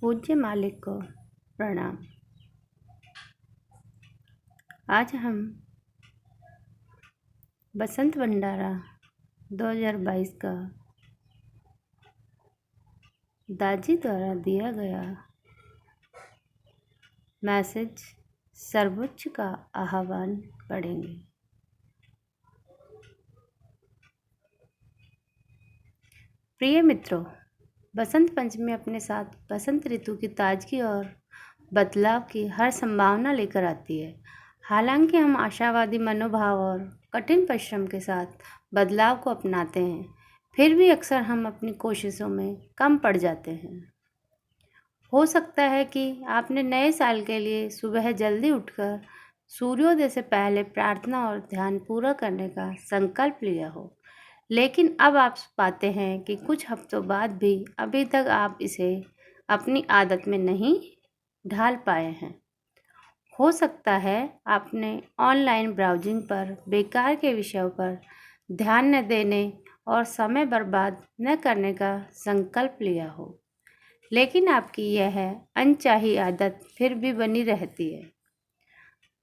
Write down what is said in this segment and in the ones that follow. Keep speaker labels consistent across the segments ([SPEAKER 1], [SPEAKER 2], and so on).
[SPEAKER 1] पूज्य मालिक को प्रणाम। आज हम बसंत भंडारा 2022 का दाजी द्वारा दिया गया मैसेज सर्वोच्च का आह्वान पढ़ेंगे। प्रिय मित्रों, बसंत पंचमी अपने साथ बसंत ऋतु की ताजगी और बदलाव की हर संभावना लेकर आती है। हालांकि हम आशावादी मनोभाव और कठिन परिश्रम के साथ बदलाव को अपनाते हैं, फिर भी अक्सर हम अपनी कोशिशों में कम पड़ जाते हैं। हो सकता है कि आपने नए साल के लिए सुबह जल्दी उठकर सूर्योदय से पहले प्रार्थना और ध्यान पूरा करने का संकल्प लिया हो, लेकिन अब आप पाते हैं कि कुछ हफ्तों बाद भी अभी तक आप इसे अपनी आदत में नहीं ढाल पाए हैं। हो सकता है आपने ऑनलाइन ब्राउजिंग पर बेकार के विषयों पर ध्यान न देने और समय बर्बाद न करने का संकल्प लिया हो, लेकिन आपकी यह अनचाही आदत फिर भी बनी रहती है।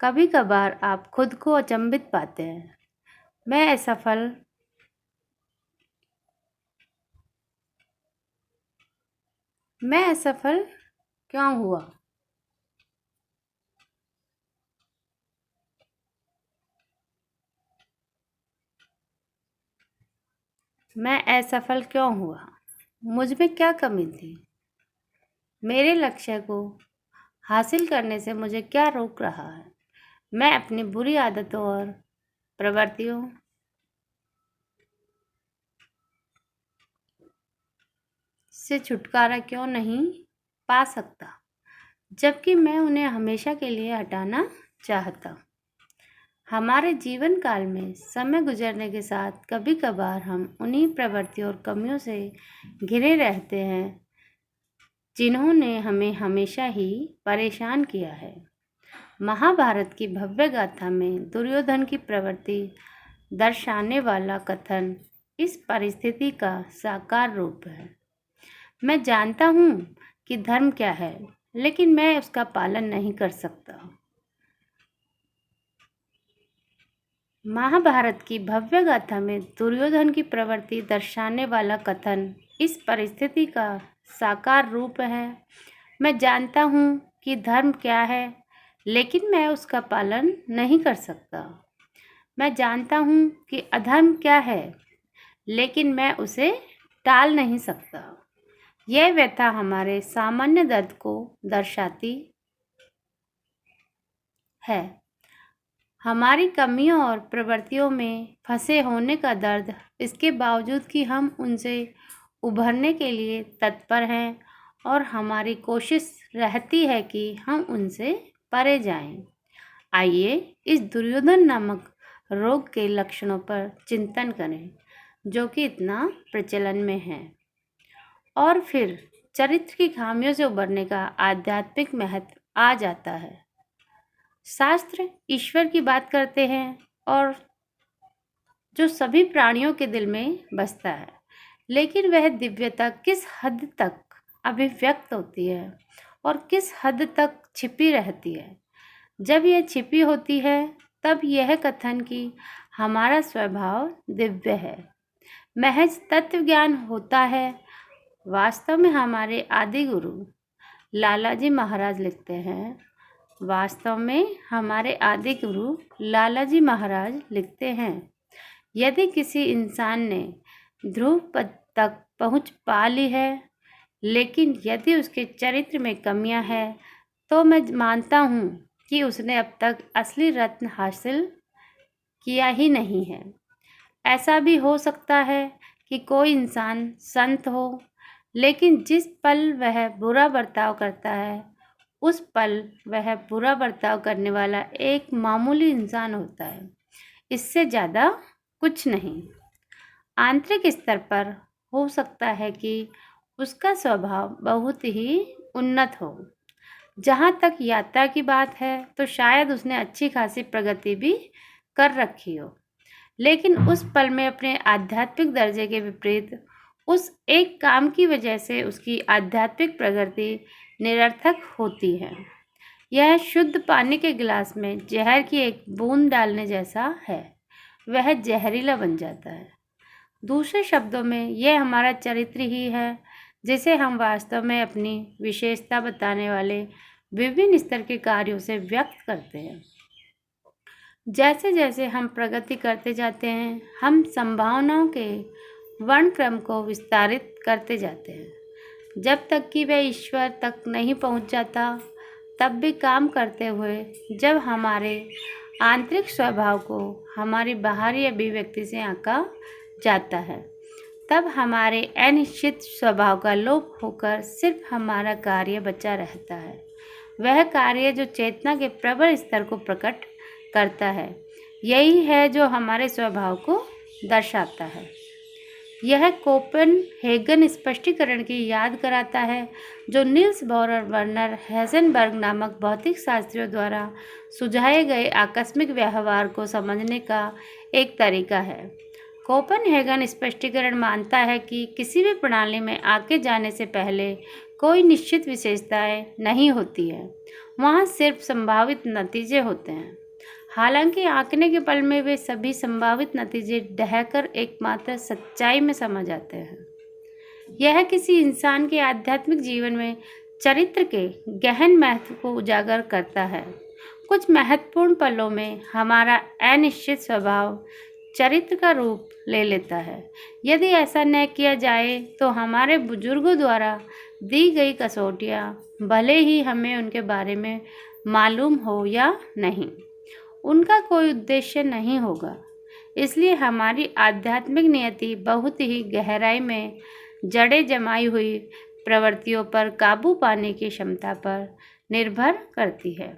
[SPEAKER 1] कभी कभार आप खुद को अचंभित पाते हैं, मैं असफल क्यों हुआ? मैं असफल क्यों हुआ? मुझ में क्या कमी थी? मेरे लक्ष्य को हासिल करने से मुझे क्या रोक रहा है? मैं अपनी बुरी आदतों और प्रवृत्तियों से छुटकारा क्यों नहीं पा सकता, जबकि मैं उन्हें हमेशा के लिए हटाना चाहता हूँ। हमारे जीवन काल में समय गुजरने के साथ कभी कभार हम उन्हीं प्रवृत्तियों और कमियों से घिरे रहते हैं जिन्होंने हमें हमेशा ही परेशान किया है। महाभारत की भव्य गाथा में दुर्योधन की प्रवृत्ति दर्शाने वाला कथन इस परिस्थिति का साकार रूप है। मैं जानता हूँ कि धर्म क्या है, लेकिन मैं उसका पालन नहीं कर सकता। महाभारत की भव्य गाथा में दुर्योधन की प्रवृत्ति दर्शाने वाला कथन इस परिस्थिति का साकार रूप है। मैं जानता हूँ कि धर्म क्या है, लेकिन मैं उसका पालन नहीं कर सकता। मैं जानता हूँ कि अधर्म क्या है, लेकिन मैं उसे टाल नहीं सकता। यह व्यथा हमारे सामान्य दर्द को दर्शाती है, हमारी कमियों और प्रवृत्तियों में फंसे होने का दर्द, इसके बावजूद कि हम उनसे उभरने के लिए तत्पर हैं और हमारी कोशिश रहती है कि हम उनसे परे जाएं। आइए इस दुर्योधन नामक रोग के लक्षणों पर चिंतन करें, जो कि इतना प्रचलन में है, और फिर चरित्र की खामियों से उबरने का आध्यात्मिक महत्व आ जाता है। शास्त्र ईश्वर की बात करते हैं और जो सभी प्राणियों के दिल में बसता है, लेकिन वह दिव्यता किस हद तक अभिव्यक्त होती है और किस हद तक छिपी रहती है। जब यह छिपी होती है, तब यह कथन कि हमारा स्वभाव दिव्य है महज तत्व ज्ञान होता है। वास्तव में हमारे आदि गुरु लालाजी महाराज लिखते हैं, यदि किसी इंसान ने ध्रुव पद तक पहुंच पा ली है, लेकिन यदि उसके चरित्र में कमियां हैं, तो मैं मानता हूं कि उसने अब तक असली रत्न हासिल किया ही नहीं है। ऐसा भी हो सकता है कि कोई इंसान संत हो, लेकिन जिस पल वह बुरा बर्ताव करता है, उस पल वह बुरा बर्ताव करने वाला एक मामूली इंसान होता है, इससे ज़्यादा कुछ नहीं। आंतरिक स्तर पर हो सकता है कि उसका स्वभाव बहुत ही उन्नत हो। जहाँ तक यात्रा की बात है, तो शायद उसने अच्छी खासी प्रगति भी कर रखी हो, लेकिन उस पल में अपने आध्यात्मिक दर्जे के विपरीत उस एक काम की वजह से उसकी आध्यात्मिक प्रगति निरर्थक होती है। यह शुद्ध पानी के गिलास में जहर की एक बूंद डालने जैसा है, वह जहरीला बन जाता है। दूसरे शब्दों में यह हमारा चरित्र ही है जिसे हम वास्तव में अपनी विशेषता बताने वाले विभिन्न स्तर के कार्यों से व्यक्त करते हैं। जैसे जैसे हम प्रगति करते जाते हैं, हम संभावनाओं के वर्णक्रम को विस्तारित करते जाते हैं। जब तक कि वह ईश्वर तक नहीं पहुंच जाता, तब भी काम करते हुए जब हमारे आंतरिक स्वभाव को हमारी बाहरी अभिव्यक्ति से आंका जाता है, तब हमारे अनिश्चित स्वभाव का लोप होकर सिर्फ हमारा कार्य बचा रहता है, वह कार्य जो चेतना के प्रबल स्तर को प्रकट करता है। यही है जो हमारे स्वभाव को दर्शाता है। यह कोपेनहेगन स्पष्टीकरण की याद कराता है जो नील्स बोर और वर्नर हेज़नबर्ग नामक भौतिक शास्त्रियों द्वारा सुझाए गए आकस्मिक व्यवहार को समझने का एक तरीका है। कोपेनहेगन स्पष्टीकरण मानता है कि किसी भी प्रणाली में आगे जाने से पहले कोई निश्चित विशेषताएं नहीं होती है, वहाँ सिर्फ संभावित नतीजे होते हैं। हालांकि आंकने के पल में वे सभी संभावित नतीजे ढहकर एकमात्र सच्चाई में समा जाते हैं। यह किसी इंसान के आध्यात्मिक जीवन में चरित्र के गहन महत्व को उजागर करता है। कुछ महत्वपूर्ण पलों में हमारा अनिश्चित स्वभाव चरित्र का रूप ले लेता है। यदि ऐसा न किया जाए तो हमारे बुजुर्गों द्वारा दी गई कसौटियाँ, भले ही हमें उनके बारे में मालूम हो या नहीं, उनका कोई उद्देश्य नहीं होगा। इसलिए हमारी आध्यात्मिक नियति बहुत ही गहराई में जड़ें जमाई हुई प्रवृत्तियों पर काबू पाने की क्षमता पर निर्भर करती है।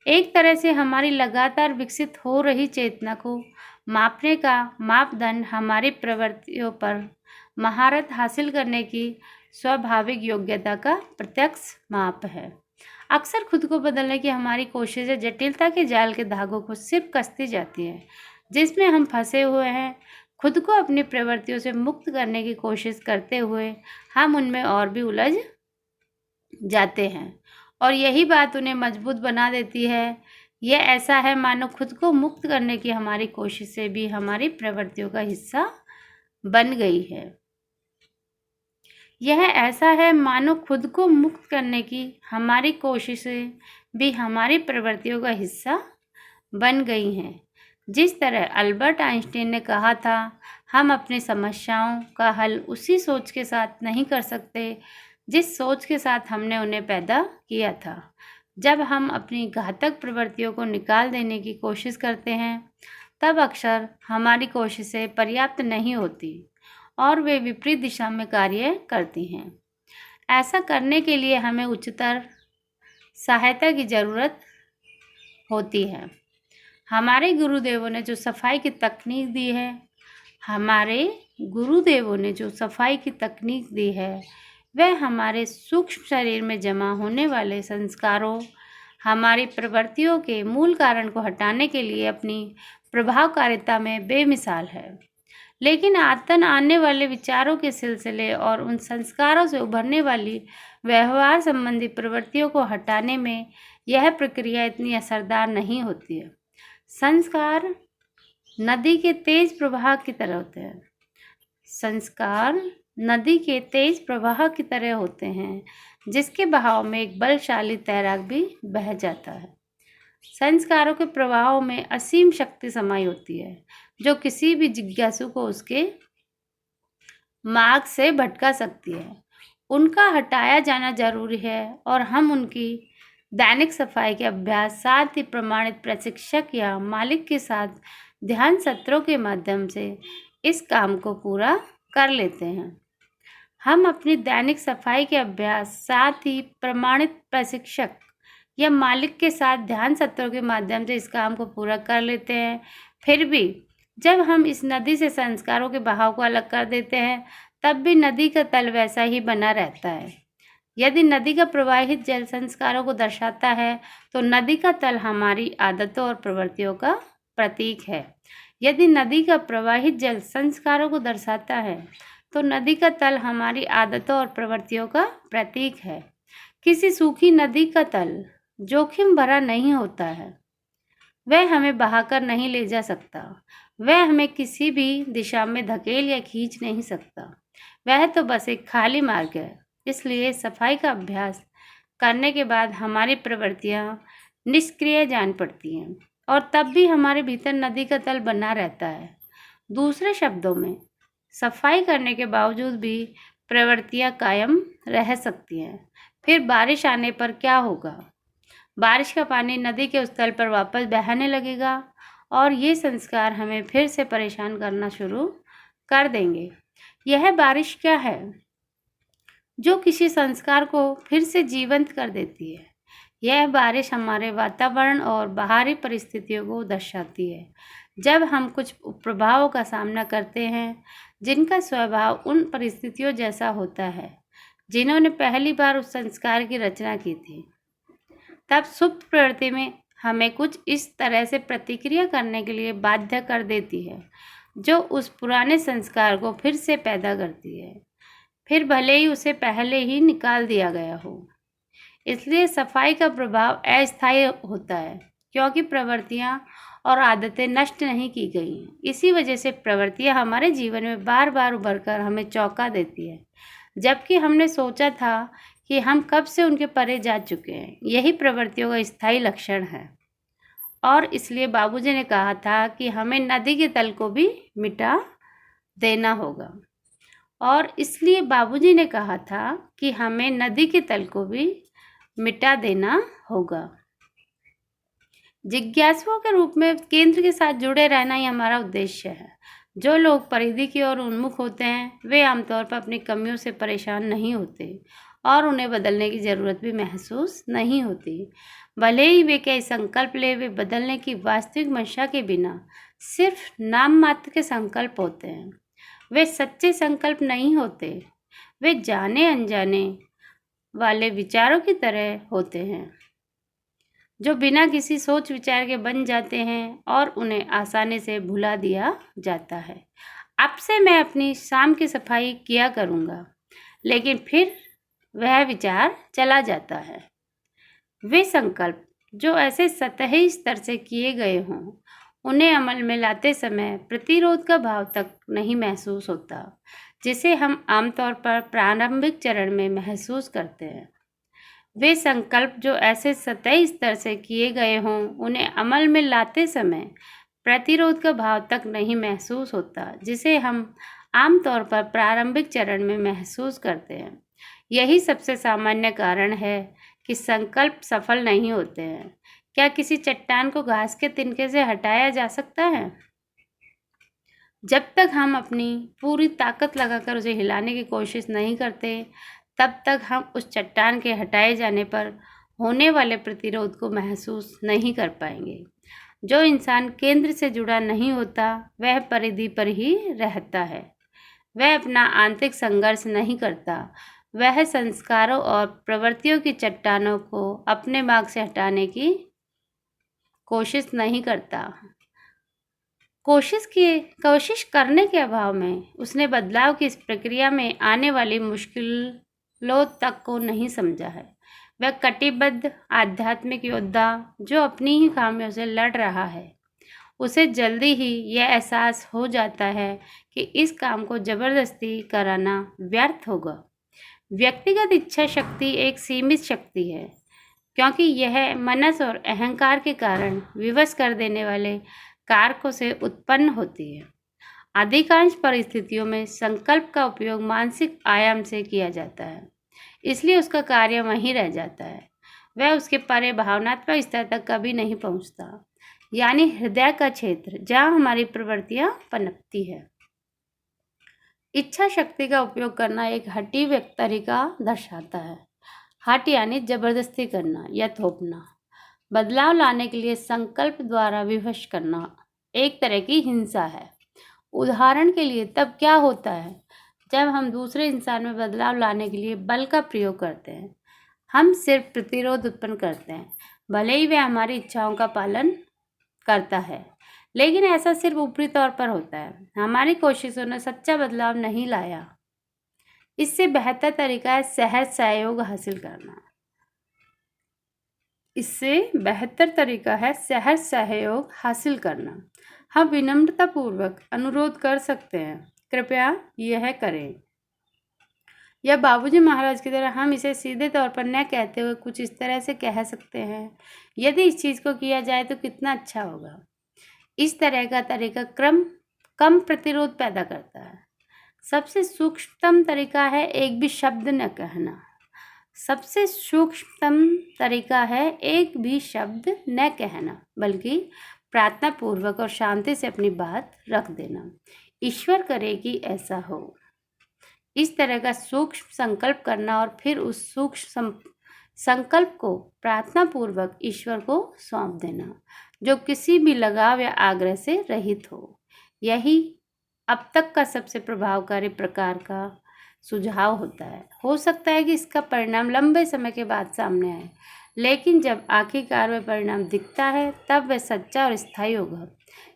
[SPEAKER 1] एक तरह से हमारी लगातार विकसित हो रही चेतना को मापने का मापदंड हमारी प्रवृत्तियों पर महारत हासिल करने की स्वाभाविक योग्यता का प्रत्यक्ष माप है। अक्सर खुद को बदलने की हमारी कोशिशें जटिलता के जाल के धागों को सिर्फ कसती जाती है जिसमें हम फंसे हुए हैं। खुद को अपनी प्रवृत्तियों से मुक्त करने की कोशिश करते हुए हम उनमें और भी उलझ जाते हैं और यही बात उन्हें मजबूत बना देती है। यह ऐसा है मानो खुद को मुक्त करने की हमारी कोशिशें भी हमारी प्रवृत्तियों का हिस्सा बन गई है। यह ऐसा है मानो खुद को मुक्त करने की हमारी कोशिशें भी हमारी प्रवृत्तियों का हिस्सा बन गई हैं। जिस तरह अल्बर्ट आइंस्टीन ने कहा था, हम अपनी समस्याओं का हल उसी सोच के साथ नहीं कर सकते जिस सोच के साथ हमने उन्हें पैदा किया था। जब हम अपनी घातक प्रवृत्तियों को निकाल देने की कोशिश करते हैं, तब अक्सर हमारी कोशिशें पर्याप्त नहीं होती और वे विपरीत दिशा में कार्य करती हैं। ऐसा करने के लिए हमें उच्चतर सहायता की ज़रूरत होती है। हमारे गुरुदेवों ने जो सफाई की तकनीक दी है, वह हमारे सूक्ष्म शरीर में जमा होने वाले संस्कारों, हमारी प्रवृत्तियों के मूल कारण को हटाने के लिए अपनी प्रभावकारिता में बेमिसाल है। लेकिन आतन आने वाले विचारों के सिलसिले और उन संस्कारों से उभरने वाली व्यवहार संबंधी प्रवृत्तियों को हटाने में यह प्रक्रिया इतनी असरदार नहीं होती है। संस्कार नदी के तेज प्रवाह की तरह होते हैं। जिसके बहाव में एक बलशाली तैराक भी बह जाता है। संस्कारों के प्रवाह में असीम शक्ति समाई होती है जो किसी भी जिज्ञासु को उसके मार्ग से भटका सकती है। उनका हटाया जाना जरूरी है और हम उनकी दैनिक सफाई के अभ्यास, साथ ही प्रमाणित प्रशिक्षक या मालिक के साथ ध्यान सत्रों के माध्यम से इस काम को पूरा कर लेते हैं। हम अपनी दैनिक सफाई के अभ्यास, साथ ही प्रमाणित प्रशिक्षक या मालिक के साथ ध्यान सत्रों के माध्यम से इस काम को पूरा कर लेते हैं। फिर भी जब हम इस नदी से संस्कारों के बहाव को अलग कर देते हैं, तब भी नदी का तल वैसा ही बना रहता है। यदि नदी का प्रवाहित जल संस्कारों को दर्शाता है, तो नदी का तल हमारी आदतों और प्रवृत्तियों का प्रतीक है। यदि नदी का प्रवाहित जल संस्कारों को दर्शाता है, तो नदी का तल हमारी आदतों और प्रवृत्तियों का प्रतीक है। किसी सूखी नदी का तल जोखिम भरा नहीं होता है। वह हमें बहाकर नहीं ले जा सकता। वह हमें किसी भी दिशा में धकेल या खींच नहीं सकता। वह तो बस एक खाली मार्ग है। इसलिए सफाई का अभ्यास करने के बाद हमारी प्रवृत्तियां निष्क्रिय जान पड़ती हैं और तब भी हमारे भीतर नदी का तल बना रहता है। दूसरे शब्दों में, सफाई करने के बावजूद भी प्रवृत्तियां कायम रह सकती हैं। फिर बारिश आने पर क्या होगा? बारिश का पानी नदी के उस तल पर वापस बहने लगेगा और ये संस्कार हमें फिर से परेशान करना शुरू कर देंगे। यह बारिश क्या है? जो किसी संस्कार को फिर से जीवंत कर देती है। यह बारिश हमारे वातावरण और बाहरी परिस्थितियों को दर्शाती है। जब हम कुछ प्रभावों का सामना करते हैं जिनका स्वभाव उन परिस्थितियों जैसा होता है जिन्होंने पहली बार उस संस्कार की रचना की थी, तब सुप्त प्रवृत्ति में हमें कुछ इस तरह से प्रतिक्रिया करने के लिए बाध्य कर देती है जो उस पुराने संस्कार को फिर से पैदा करती है, फिर भले ही उसे पहले ही निकाल दिया गया हो। इसलिए सफाई का प्रभाव अस्थायी होता है क्योंकि प्रवृत्तियां और आदतें नष्ट नहीं की गई हैं। इसी वजह से प्रवृत्तियां हमारे जीवन में बार बार उभर कर हमें चौंका देती है, जबकि हमने सोचा था कि हम कब से उनके परे जा चुके हैं। यही प्रवृत्तियों का स्थायी लक्षण है। और इसलिए बाबूजी ने कहा था कि हमें नदी के तल को भी मिटा देना होगा। और इसलिए बाबूजी ने कहा था कि हमें नदी के तल को भी मिटा देना होगा। जिज्ञासुओं के रूप में केंद्र के साथ जुड़े रहना ही हमारा उद्देश्य है। जो लोग परिधि की ओर उन्मुख होते हैं वे आमतौर पर अपनी कमियों से परेशान नहीं होते और उन्हें बदलने की ज़रूरत भी महसूस नहीं होती। भले ही वे कई संकल्प ले, वे बदलने की वास्तविक मंशा के बिना सिर्फ नाम मात्र के संकल्प होते हैं। वे सच्चे संकल्प नहीं होते। वे जाने अनजाने वाले विचारों की तरह होते हैं जो बिना किसी सोच विचार के बन जाते हैं और उन्हें आसानी से भुला दिया जाता है। अब से मैं अपनी शाम की सफाई किया करूँगा, लेकिन फिर वह विचार चला जाता है। वे संकल्प जो ऐसे सतही स्तर से किए गए हों, उन्हें अमल में लाते समय प्रतिरोध का भाव तक नहीं महसूस होता, जिसे हम आमतौर पर प्रारंभिक चरण में महसूस करते हैं। वे संकल्प जो ऐसे सतही स्तर से किए गए हों, उन्हें अमल में लाते समय प्रतिरोध का भाव तक नहीं महसूस होता, जिसे हम आमतौर पर प्रारंभिक चरण में महसूस करते हैं। यही सबसे सामान्य कारण है कि संकल्प सफल नहीं होते हैं। क्या किसी चट्टान को घास के तिनके से हटाया जा सकता है? जब तक हम अपनी पूरी ताकत लगाकर उसे हिलाने की कोशिश नहीं करते, तब तक हम उस चट्टान के हटाए जाने पर होने वाले प्रतिरोध को महसूस नहीं कर पाएंगे। जो इंसान केंद्र से जुड़ा नहीं होता, वह परिधि पर ही रहता है। वह अपना आंतरिक संघर्ष नहीं करता। वह संस्कारों और प्रवृत्तियों की चट्टानों को अपने मार्ग से हटाने की कोशिश नहीं करता। कोशिश करने के अभाव में उसने बदलाव की इस प्रक्रिया में आने वाली मुश्किलों तक को नहीं समझा है। वह कटिबद्ध आध्यात्मिक योद्धा जो अपनी ही खामियों से लड़ रहा है, उसे जल्दी ही यह एहसास हो जाता है कि इस काम को जबरदस्ती कराना व्यर्थ होगा। व्यक्तिगत इच्छा शक्ति एक सीमित शक्ति है, क्योंकि यह मनस और अहंकार के कारण विवश कर देने वाले कारकों से उत्पन्न होती है। अधिकांश परिस्थितियों में संकल्प का उपयोग मानसिक आयाम से किया जाता है, इसलिए उसका कार्य वहीं रह जाता है। वह उसके परे भावनात्मक स्तर तक कभी नहीं पहुंचता, यानी हृदय का क्षेत्र जहां हमारी प्रवृत्तियां पनपती है। इच्छा शक्ति का उपयोग करना एक हठी तरीका दर्शाता है। हठ यानी जबरदस्ती करना या थोपना। बदलाव लाने के लिए संकल्प द्वारा विवश करना एक तरह की हिंसा है। उदाहरण के लिए तब क्या होता है जब हम दूसरे इंसान में बदलाव लाने के लिए बल का प्रयोग करते हैं। हम सिर्फ प्रतिरोध उत्पन्न करते हैं, भले ही वह हमारी इच्छाओं का पालन करता है, लेकिन ऐसा सिर्फ ऊपरी तौर पर होता है। हमारी कोशिशों ने सच्चा बदलाव नहीं लाया। इससे बेहतर तरीका है सहज सहयोग हासिल करना। इससे बेहतर तरीका है सहज सहयोग हासिल करना। हम विनम्रतापूर्वक अनुरोध कर सकते हैं, कृपया यह करें। या बाबूजी महाराज की तरह हम इसे सीधे तौर पर न कहते हुए कुछ इस तरह से कह सकते हैं, यदि इस चीज़ को किया जाए तो कितना अच्छा होगा। इस तरह का तरीका कम प्रतिरोध पैदा करता है। सबसे सूक्ष्मतम तरीका है एक भी शब्द न कहना। सबसे सूक्ष्मतम तरीका है एक भी शब्द न कहना, बल्कि प्रार्थना पूर्वक और शांति से अपनी बात रख देना। ईश्वर करे कि ऐसा हो। इस तरह का सूक्ष्म संकल्प करना और फिर उस सूक्ष्म संकल्प को प्रार्थना पूर्वक ईश्वर को सौंप देना, जो किसी भी लगाव या आग्रह से रहित हो। यही अब तक का सबसे प्रभावकारी प्रकार का सुझाव होता है। हो सकता है कि इसका परिणाम लंबे समय के बाद सामने आए, लेकिन जब आखिरकार वह परिणाम दिखता है तब वह सच्चा और स्थायी होगा।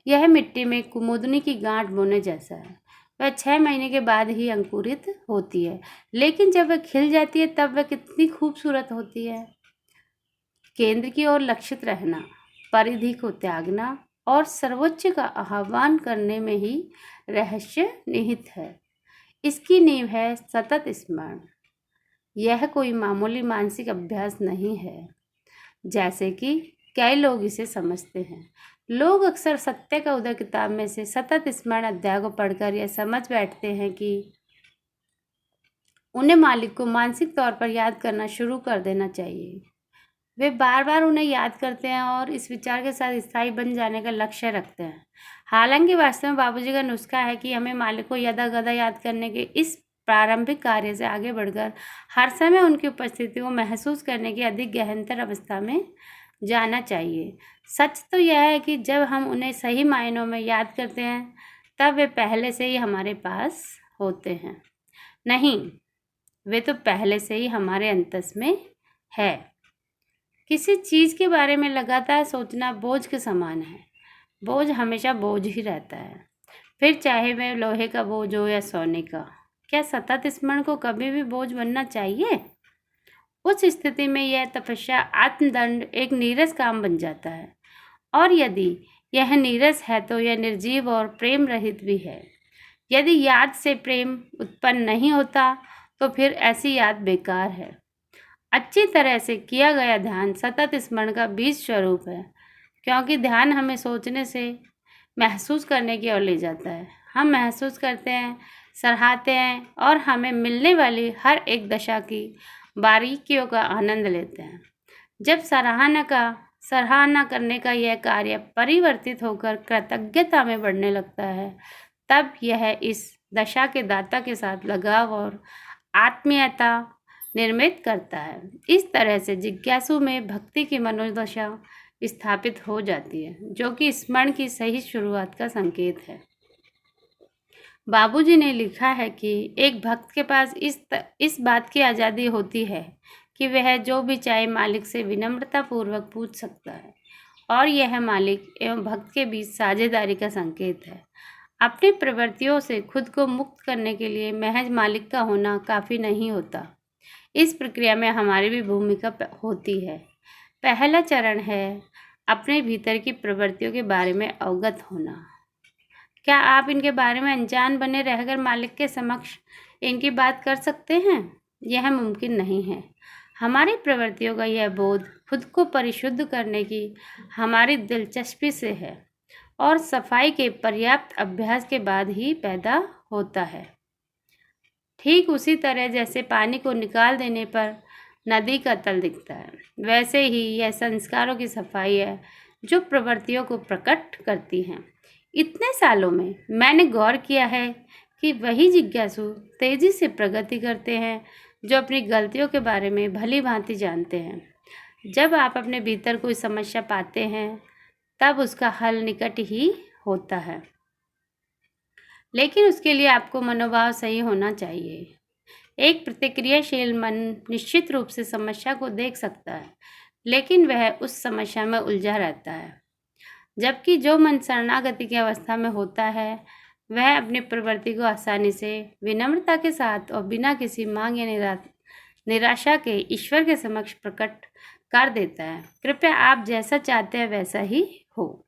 [SPEAKER 1] यह मिट्टी में कुमुदनी की गांठ बोने जैसा है। वह 6 महीने के बाद ही अंकुरित होती है, लेकिन जब वह खिल जाती है तब वह कितनी खूबसूरत होती है। केंद्र की ओर लक्षित रहना, परिधि को त्यागना और सर्वोच्च का आह्वान करने में ही रहस्य निहित है। इसकी नींव है सतत स्मरण। यह कोई मामूली मानसिक अभ्यास नहीं है, जैसे कि कई लोग इसे समझते हैं। लोग अक्सर सत्य का उदय किताब में से सतत स्मरण अध्याय को पढ़कर यह समझ बैठते हैं कि उन्हें मालिक को मानसिक तौर पर याद करना शुरू कर देना चाहिए। वे बार बार उन्हें याद करते हैं और इस विचार के साथ स्थायी बन जाने का लक्ष्य रखते हैं। हालांकि वास्तव में बाबूजी का नुस्खा है कि हमें मालिक को यदा गदा याद करने के इस प्रारंभिक कार्य से आगे बढ़कर हर समय उनकी उपस्थिति को महसूस करने की अधिक गहनतर अवस्था में जाना चाहिए। सच तो यह है कि जब हम उन्हें सही मायनों में याद करते हैं तब वे पहले से ही हमारे पास होते हैं। नहीं, वे तो पहले से ही हमारे अंतस में है। किसी चीज़ के बारे में लगातार सोचना बोझ के समान है। बोझ हमेशा बोझ ही रहता है, फिर चाहे वह लोहे का बोझ हो या सोने का। क्या सतत स्मरण को कभी भी बोझ बनना चाहिए? उस स्थिति में यह तपस्या आत्मदंड एक नीरस काम बन जाता है, और यदि यह नीरस है तो यह निर्जीव और प्रेम रहित भी है। यदि याद से प्रेम उत्पन्न नहीं होता तो फिर ऐसी याद बेकार है। अच्छी तरह से किया गया ध्यान सतत स्मरण का बीज स्वरूप है, क्योंकि ध्यान हमें सोचने से महसूस करने की ओर ले जाता है। हम महसूस करते हैं, सराहते हैं और हमें मिलने वाली हर एक दशा की बारीकियों का आनंद लेते हैं। जब सराहना करने का यह कार्य परिवर्तित होकर कृतज्ञता में बढ़ने लगता है, तब यह इस दशा के दाता के साथ लगाव और आत्मीयता निर्मित करता है। इस तरह से जिज्ञासु में भक्ति की मनोदशा स्थापित हो जाती है, जो कि स्मरण की सही शुरुआत का संकेत है। बाबूजी ने लिखा है कि एक भक्त के पास इस बात की आज़ादी होती है कि वह जो भी चाहे मालिक से विनम्रतापूर्वक पूछ सकता है, और यह मालिक एवं भक्त के बीच साझेदारी का संकेत है। अपनी प्रवृत्तियों से खुद को मुक्त करने के लिए महज मालिक का होना काफ़ी नहीं होता। इस प्रक्रिया में हमारी भी भूमिका होती है। पहला चरण है अपने भीतर की प्रवृत्तियों के बारे में अवगत होना। क्या आप इनके बारे में अनजान बने रहकर मालिक के समक्ष इनकी बात कर सकते हैं? यह मुमकिन नहीं है। हमारी प्रवृत्तियों का यह बोध खुद को परिशुद्ध करने की हमारी दिलचस्पी से है और सफाई के पर्याप्त अभ्यास के बाद ही पैदा होता है। ठीक उसी तरह जैसे पानी को निकाल देने पर नदी का तल दिखता है, वैसे ही यह संस्कारों की सफाई है जो प्रवृत्तियों को प्रकट करती हैं। इतने सालों में मैंने गौर किया है कि वही जिज्ञासु तेजी से प्रगति करते हैं जो अपनी गलतियों के बारे में भली भांति जानते हैं। जब आप अपने भीतर कोई समस्या पाते हैं तब उसका हल निकट ही होता है, लेकिन उसके लिए आपको मनोभाव सही होना चाहिए। एक प्रतिक्रियाशील मन निश्चित रूप से समस्या को देख सकता है, लेकिन वह उस समस्या में उलझा रहता है, जबकि जो मन शरणागति की अवस्था में होता है वह अपनी प्रवृत्ति को आसानी से, विनम्रता के साथ और बिना किसी मांग या निराशा के ईश्वर के समक्ष प्रकट कर देता है। कृपया आप जैसा चाहते हैं वैसा ही हो।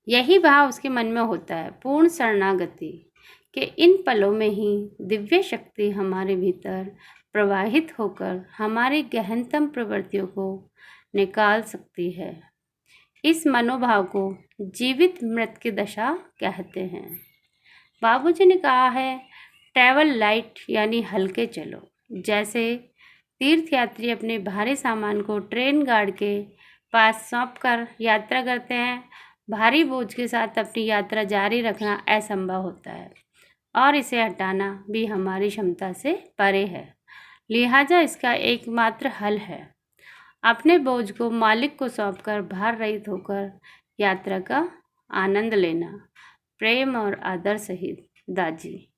[SPEAKER 1] यही भाव उसके मन में होता है। पूर्ण शरणागति के इन पलों में ही दिव्य शक्ति हमारे भीतर प्रवाहित होकर हमारी गहनतम प्रवृत्तियों को निकाल सकती है। इस मनोभाव को जीवित मृत की दशा कहते हैं। बाबूजी ने कहा है, ट्रैवल लाइट यानी हल्के चलो। जैसे तीर्थयात्री अपने भारी सामान को ट्रेन गार्ड के पास सौंपकर यात्रा करते हैं, भारी बोझ के साथ अपनी यात्रा जारी रखना असंभव होता है और इसे हटाना भी हमारी क्षमता से परे है। लिहाजा इसका एकमात्र हल है अपने बोझ को मालिक को सौंपकर भार रहित होकर यात्रा का आनंद लेना। प्रेम और आदर सहित, दाजी।